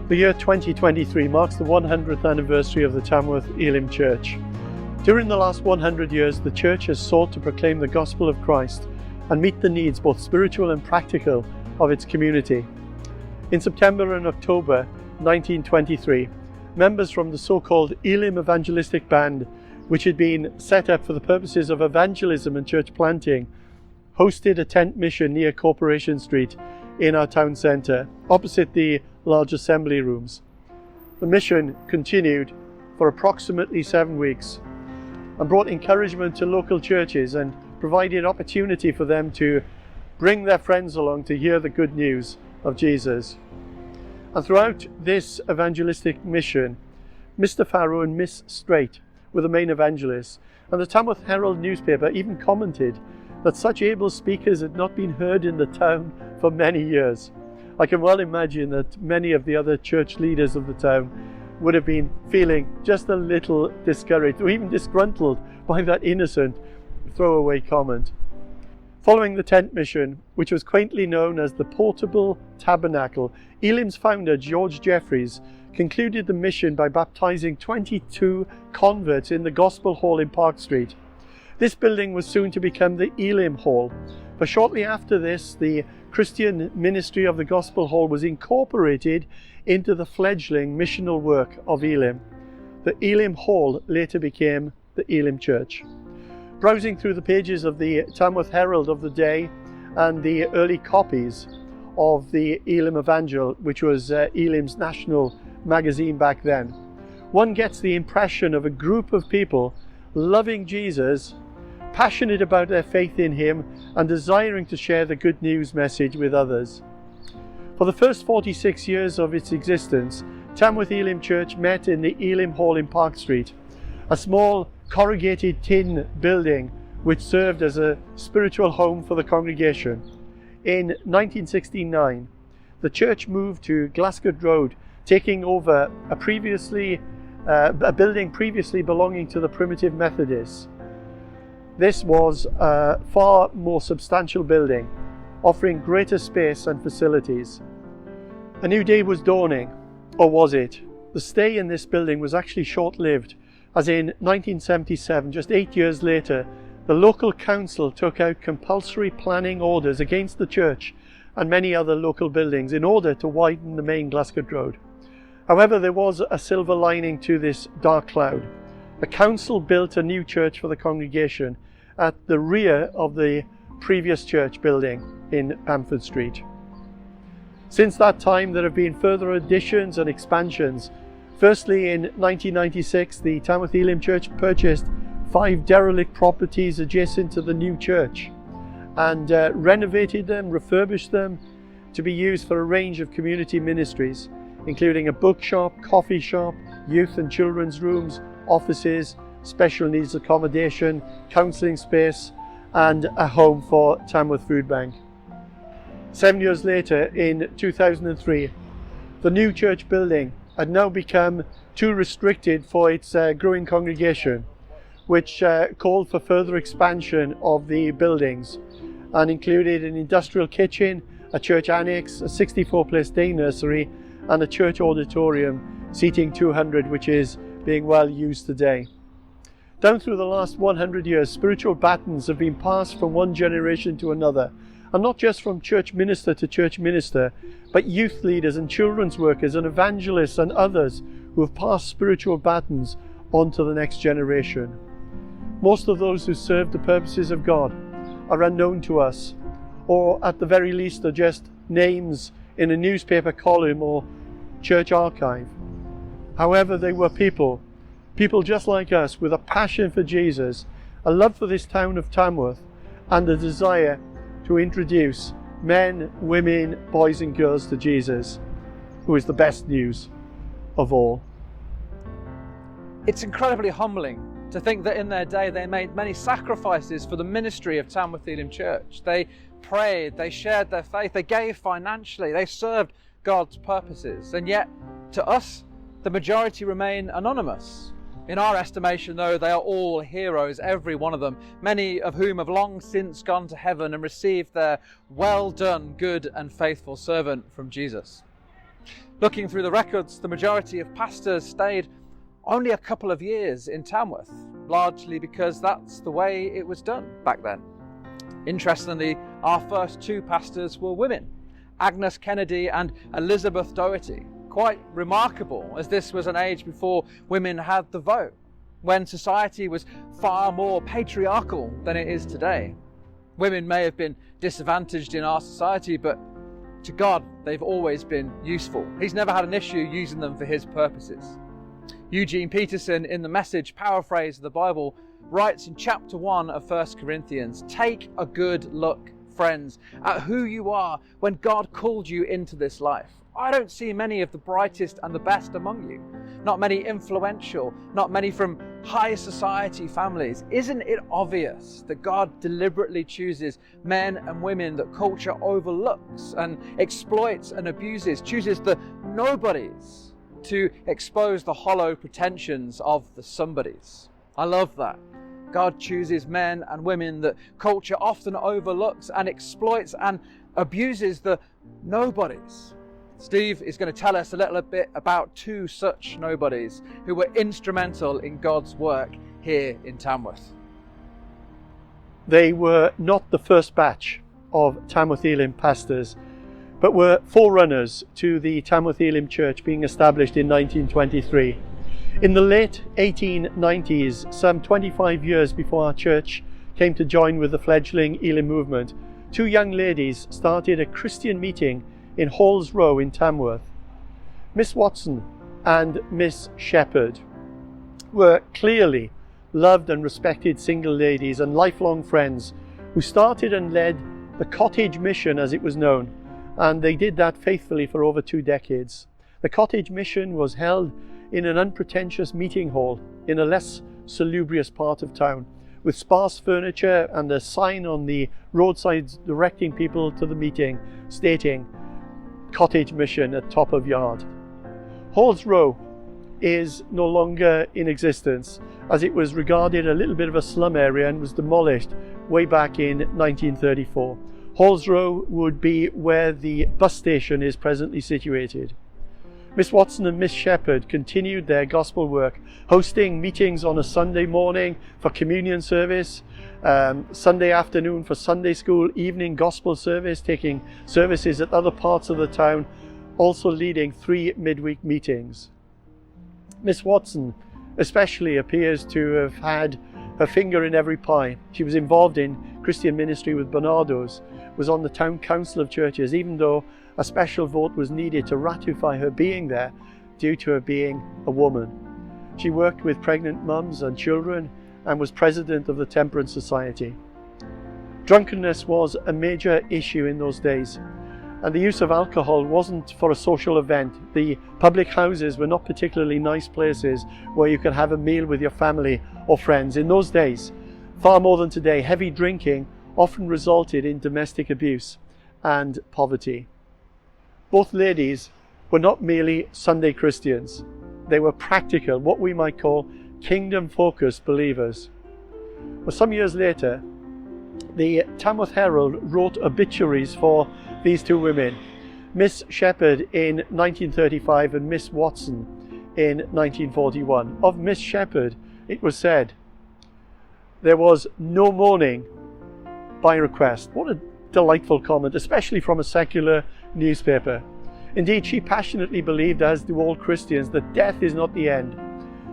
The year 2023 marks the 100th anniversary of the Tamworth Elim Church. During the last 100 years, the church has sought to proclaim the gospel of Christ and meet the needs, both spiritual and practical, of its community. In September and October 1923, members from the so-called Elim Evangelistic Band, which had been set up for the purposes of evangelism and church planting, hosted a tent mission near Corporation Street in our town centre, opposite the large assembly rooms. The mission continued for approximately 7 weeks and brought encouragement to local churches and provided opportunity for them to bring their friends along to hear the good news of Jesus. And throughout this evangelistic mission, Mr. Farrow and Miss Straight were the main evangelists, and the Tamworth Herald newspaper even commented that such able speakers had not been heard in the town for many years. I can well imagine that many of the other church leaders of the town would have been feeling just a little discouraged or even disgruntled by that innocent throwaway comment. Following the tent mission, which was quaintly known as the Portable Tabernacle, Elim's founder, George Jeffreys, concluded the mission by baptizing 22 converts in the Gospel Hall in Park Street. This building was soon to become the Elim Hall, but shortly after this, the Christian ministry of the Gospel Hall was incorporated into the fledgling missional work of Elim. The Elim Hall later became the Elim Church. Browsing through the pages of the Tamworth Herald of the day and the early copies of the Elim Evangel, which was Elim's national magazine back then, one gets the impression of a group of people loving Jesus, passionate about their faith in him, and desiring to share the good news message with others. For the first 46 years of its existence, Tamworth Elim Church met in the Elim Hall in Park Street, a small corrugated tin building which served as a spiritual home for the congregation. In 1969, the church moved to Glasgow Road, taking over a building previously belonging to the Primitive Methodists. This was a far more substantial building, offering greater space and facilities. A new day was dawning, or was it? The stay in this building was actually short-lived, as in 1977, just 8 years later, the local council took out compulsory planning orders against the church and many other local buildings in order to widen the main Glasgow Road. However, there was a silver lining to this dark cloud. The council built a new church for the congregation at the rear of the previous church building in Bamford Street. Since that time, there have been further additions and expansions. Firstly, in 1996, the Tamworth Elim Church purchased 5 derelict properties adjacent to the new church and renovated them, refurbished them to be used for a range of community ministries, including a bookshop, coffee shop, youth and children's rooms, offices, special needs accommodation, counselling space, and a home for Tamworth Food Bank. 7 years later, in 2003, the new church building had now become too restricted for its growing congregation, which called for further expansion of the buildings and included an industrial kitchen, a church annex, a 64-place day nursery, and a church auditorium seating 200, which is being well used today. Down through the last 100 years, spiritual batons have been passed from one generation to another, and not just from church minister to church minister, but youth leaders and children's workers and evangelists and others who have passed spiritual batons on to the next generation. Most of those who serve the purposes of God are unknown to us, or at the very least are just names in a newspaper column or church archive. However, they were people just like us, with a passion for Jesus, a love for this town of Tamworth, and a desire to introduce men, women, boys and girls to Jesus, who is the best news of all. It's incredibly humbling To think that in their day they made many sacrifices for the ministry of Tamworth Elim Church. They prayed, they shared their faith, they gave financially, they served God's purposes. And yet, to us, the majority remain anonymous. In our estimation, though, they are all heroes, every one of them, many of whom have long since gone to heaven and received their "well done, good and faithful servant" from Jesus. Looking through the records, the majority of pastors stayed only a couple of years in Tamworth, largely because that's the way it was done back then. Interestingly, our first two pastors were women, Agnes Kennedy and Elizabeth Doherty. Quite remarkable, as this was an age before women had the vote, when society was far more patriarchal than it is today. Women may have been disadvantaged in our society, but to God, they've always been useful. He's never had an issue using them for his purposes. Eugene Peterson, in the Message paraphrase of the Bible, writes in chapter 1 of 1 Corinthians, "Take a good look, friends, at who you are when God called you into this life. I don't see many of the brightest and the best among you, not many influential, not many from high society families. Isn't it obvious that God deliberately chooses men and women that culture overlooks and exploits and abuses, chooses the nobodies to expose the hollow pretensions of the somebodies?" I love that. God chooses men and women that culture often overlooks and exploits and abuses, the nobodies. Steve is going to tell us a little bit about two such nobodies who were instrumental in God's work here in Tamworth. They were not the first batch of Tamworth Elim pastors, but were forerunners to the Tamworth Elim Church being established in 1923. In the late 1890s, some 25 years before our church came to join with the fledgling Elim movement, two young ladies started a Christian meeting in Hall's Row in Tamworth. Miss Watson and Miss Shepherd were clearly loved and respected single ladies and lifelong friends who started and led the cottage mission, as it was known, and they did that faithfully for over 2 decades. The cottage mission was held in an unpretentious meeting hall in a less salubrious part of town, with sparse furniture and a sign on the roadsides directing people to the meeting stating "Cottage Mission at top of yard." Hall's Row is no longer in existence, as it was regarded a little bit of a slum area and was demolished way back in 1934. Hall's Row would be where the bus station is presently situated. Miss Watson and Miss Shepherd continued their gospel work, hosting meetings on a Sunday morning for communion service, Sunday afternoon for Sunday school, evening gospel service, taking services at other parts of the town, also leading 3 midweek meetings. Miss Watson especially appears to have had her finger in every pie. She was involved in Christian ministry with Bernardo's, was on the town council of churches, even though a special vote was needed to ratify her being there due to her being a woman. She worked with pregnant mums and children and was president of the Temperance Society. Drunkenness was a major issue in those days, and the use of alcohol wasn't for a social event. The public houses were not particularly nice places where you could have a meal with your family or friends. In those days, far more than today, heavy drinking often resulted in domestic abuse and poverty. Both ladies were not merely Sunday Christians. They were practical, what we might call kingdom-focused believers. Well, some years later, the Tamworth Herald wrote obituaries for these two women, Miss Shepherd in 1935 and Miss Watson in 1941. Of Miss Shepherd, it was said, "There was no mourning by request." What a delightful comment, especially from a secular newspaper. Indeed, she passionately believed, as do all Christians, that death is not the end.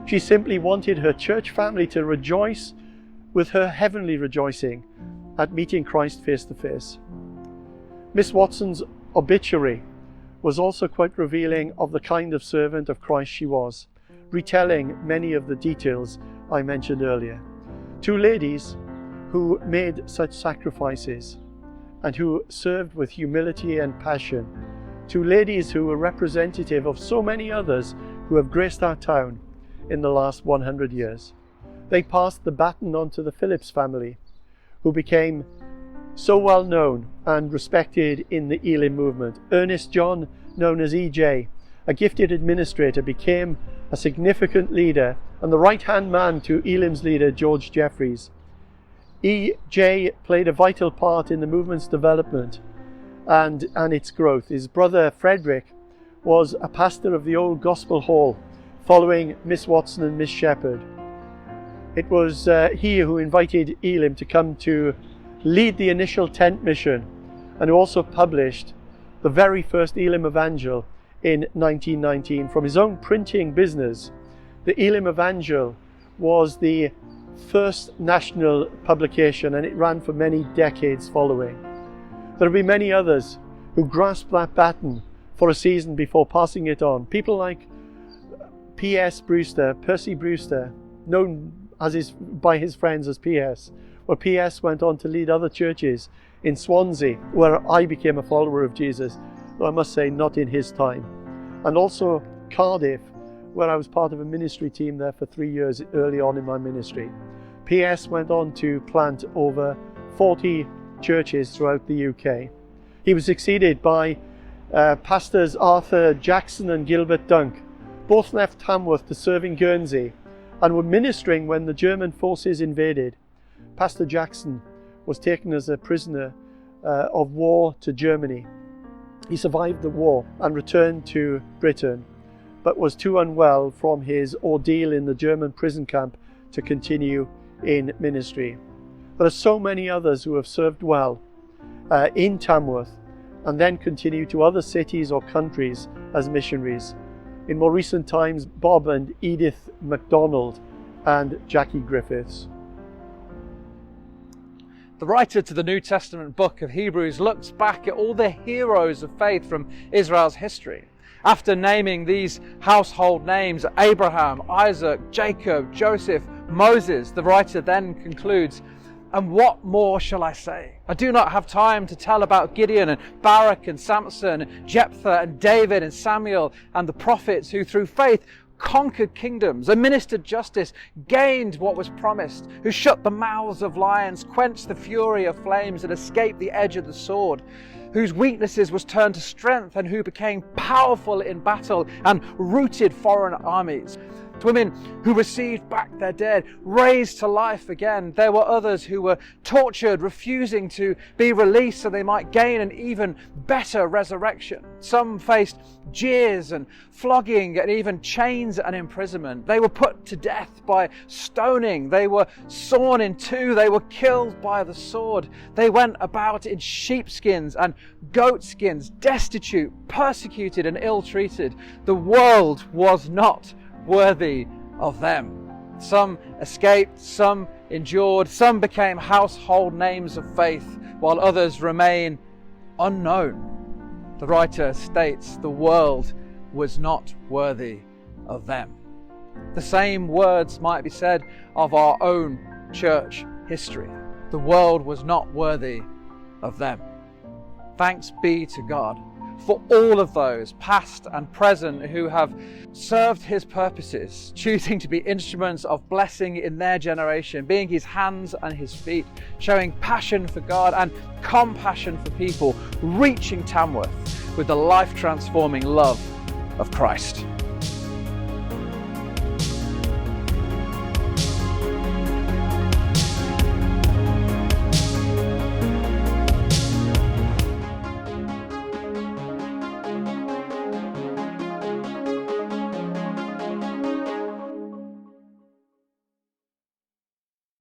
She simply wanted her church family to rejoice with her heavenly rejoicing at meeting Christ face to face. Miss Watson's obituary was also quite revealing of the kind of servant of Christ she was, retelling many of the details I mentioned earlier. Two ladies who made such sacrifices and who served with humility and passion. Two ladies who were representative of so many others who have graced our town in the last 100 years. they passed the baton on to the Phillips family, who became so well known and respected in the Elim movement. Ernest John, known as EJ, a gifted administrator, became a significant leader and the right-hand man to Elim's leader, George Jeffreys. EJ played a vital part in the movement's development and its growth. His brother Frederick was a pastor of the old Gospel Hall, following Miss Watson and Miss Shepherd. It was he who invited Elim to come to lead the initial tent mission, and who also published the very first Elim Evangel in 1919 from his own printing business. The Elim Evangel was the first national publication, and it ran for many decades following. There have been many others who grasped that baton for a season before passing it on. People like P.S. Brewster, Percy Brewster, known by his friends as P.S., where P.S. went on to lead other churches in Swansea, where I became a follower of Jesus, though I must say not in his time. And also Cardiff, where I was part of a ministry team there for 3 years early on in my ministry. P.S. went on to plant over 40 churches throughout the UK. He was succeeded by pastors Arthur Jackson and Gilbert Dunk. Both left Tamworth to serve in Guernsey and were ministering when the German forces invaded. Pastor Jackson was taken as a prisoner of war to Germany. He survived the war and returned to Britain, but was too unwell from his ordeal in the German prison camp to continue in ministry. There are so many others who have served well in Tamworth and then continue to other cities or countries as missionaries. In more recent times, Bob and Edith MacDonald and Jackie Griffiths. The writer to the New Testament book of Hebrews looks back at all the heroes of faith from Israel's history. After naming these household names, Abraham, Isaac, Jacob, Joseph, Moses, the writer then concludes, "And what more shall I say? I do not have time to tell about Gideon and Barak and Samson, and Jephthah and David and Samuel and the prophets who through faith conquered kingdoms, administered justice, gained what was promised, who shut the mouths of lions, quenched the fury of flames, and escaped the edge of the sword, whose weaknesses was turned to strength, and who became powerful in battle and routed foreign armies. To women who received back their dead, raised to life again. There were others who were tortured, refusing to be released so they might gain an even better resurrection. Some faced jeers and flogging and even chains and imprisonment. They were put to death by stoning. They were sawn in two. They were killed by the sword. They went about in sheepskins and goatskins, destitute, persecuted and ill-treated. The world was not worthy of them. Some escaped, some endured, some became household names of faith, while others remain unknown. The writer states the world was not worthy of them. The same words might be said of our own church history. The world was not worthy of them. Thanks be to God for all of those, past and present, who have served his purposes, choosing to be instruments of blessing in their generation, being his hands and his feet, showing passion for God and compassion for people, reaching Tamworth with the life-transforming love of Christ.